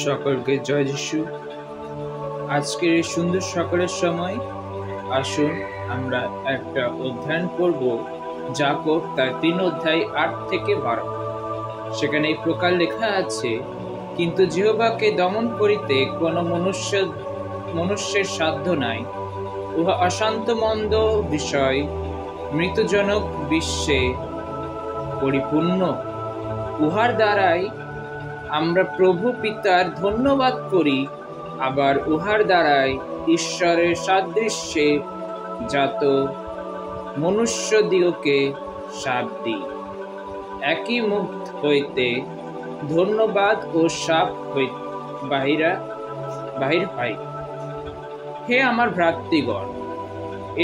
সকলকে জয় যিশু। আজকের এই সুন্দর সকালের সময় আসুন আমরা একটা অধ্যয়ন করব যাকব তার 3 অধ্যায় 8 থেকে 12। সেখানে এই প্রকার লেখা আছে, কিন্তু জিহ্বাকে দমন করিতে কোনো মনুষ্যের সাধ্য নাই। উহা অশান্ত মন্দ বিষয় মৃত্যুজনক বিশ্বে পরিপূর্ণ। উহার দ্বারাই আমরা প্রভু পিতার ধন্যবাদ করি, আবার উহার দ্বারাই ঈশ্বরের সাদৃশ্যে জাত মনুষ্যদিগকে শাপ দিই। একই মুখ হইতে ধন্যবাদ ও শাপ বাহির হয়। হে আমার ভ্রাতৃগণ,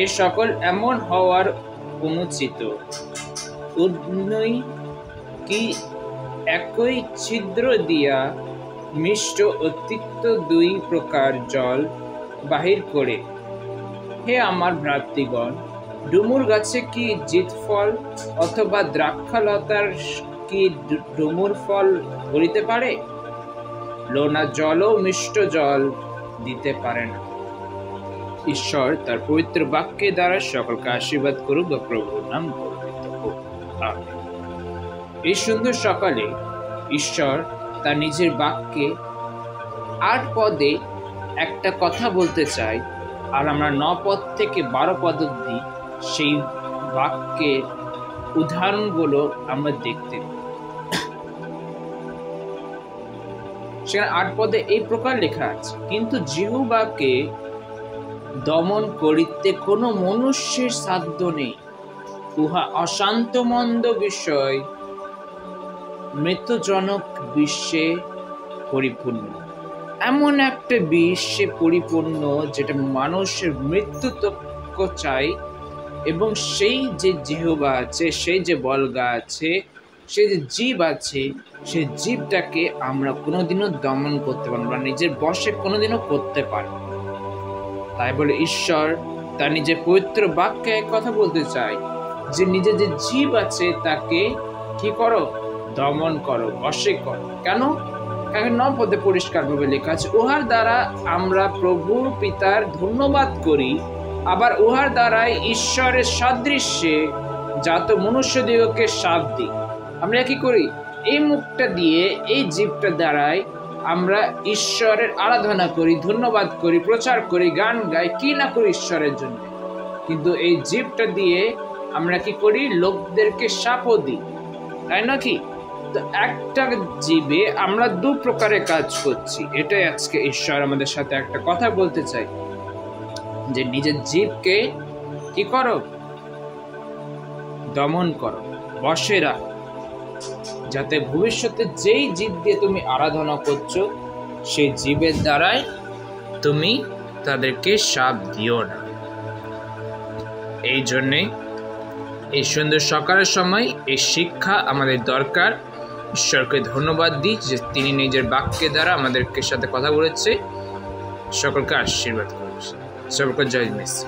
এ সকল এমন হওয়ার অনুচিত। উভয় কি একই ছিদ্র দিয়া মিষ্ট ও তিক্ত 2 প্রকার জল বাহির করে। হে আমার ভ্রাতৃগণ, ডুমুর গাছে কি জিতফল অথবা দ্রাক্ষালতার কি ডুমুর ফল ধরিতে পারে? লোনা জলও মিষ্ট জল দিতে পারে না। ঈশ্বর তার পবিত্র বাক্যের দ্বারা সকলকে আশীর্বাদ করুক বা প্রভুর নাম গর্বিত হোক। আমেন। এই সুন্দর সকালে ঈশ্বর তার নিজের বাক্যে 8 পদে একটা কথা বলতে চাই, আর আমরা 9 পদ থেকে 12 পদ অবধি সেই বাক্যের উদাহরণগুলো আমরা দেখতে পাই। সেখানে 8 পদে এই প্রকার লেখা আছে, কিন্তু জিহ্বাকে দমন করিতে কোনো মনুষ্যের সাধ্য নেই। উহা অশান্ত মন্দ বিষয় মৃত্যুজনক বিশ্বে পরিপূর্ণ। এমন একটা বিশ্বে পরিপূর্ণ যেটা মানুষের মৃত্যু তক চাই, এবং সেই যে জিহ্বা আছে, সেই যে বলগা আছে, সেই যে জীব আছে, সেই জীবটাকে আমরা কোনোদিনও দমন করতে পারবো না, নিজের বশে কোনোদিনও করতে পারবো না। তাই বলে ঈশ্বর তার নিজের পবিত্র বাক্যে কথা বলতে চায় যে নিজের যে জীব আছে তাকে কি করো? দমন করো, বশে করো। কেন? কারণ 9 পদে পরিষ্কার ভাবে লেখা আছে, উহার দ্বারা আমরা প্রভু পিতার ধন্যবাদ করি, আবার উহার দ্বারাই ঈশ্বরের সাদৃশ্যে জাত মনুষ্যদিগকে শাপ দিই। আমরা কি করি? এই মুখটা দিয়ে, এই জীবটা দ্বারাই আমরা ঈশ্বরের আরাধনা করি, ধন্যবাদ করি, প্রচার করি, গান গাই, কি না করি ঈশ্বরের জন্য। কিন্তু এই জীবটা দিয়ে আমরা কি করি? লোকদেরকে শাপও দিই, তাই নাকি? তো একটা জীবে আমরা 2 প্রকারের কাজ করছি। এটাই আজকে ঈশ্বর আমাদের সাথে একটা কথা বলতে চাই, যে নিজের জীবকে কি করো? দমন করো, বশে রাখো, যাতে ভবিষ্যতে যেই জীব দিয়ে তুমি আরাধনা করছো সেই জীবের দ্বারাই তুমি তাদেরকে শাপ দিও না। এই জন্যে এই সুন্দর সকালের সময় এই শিক্ষা আমাদের দরকার। ঈশ্বরকে ধন্যবাদ দিই যে তিনি নিজের বাক্যের দ্বারা আমাদেরকে সাথে কথা বলেছে। সকলকে আশীর্বাদ করছে। সকলকে জয় মেসি।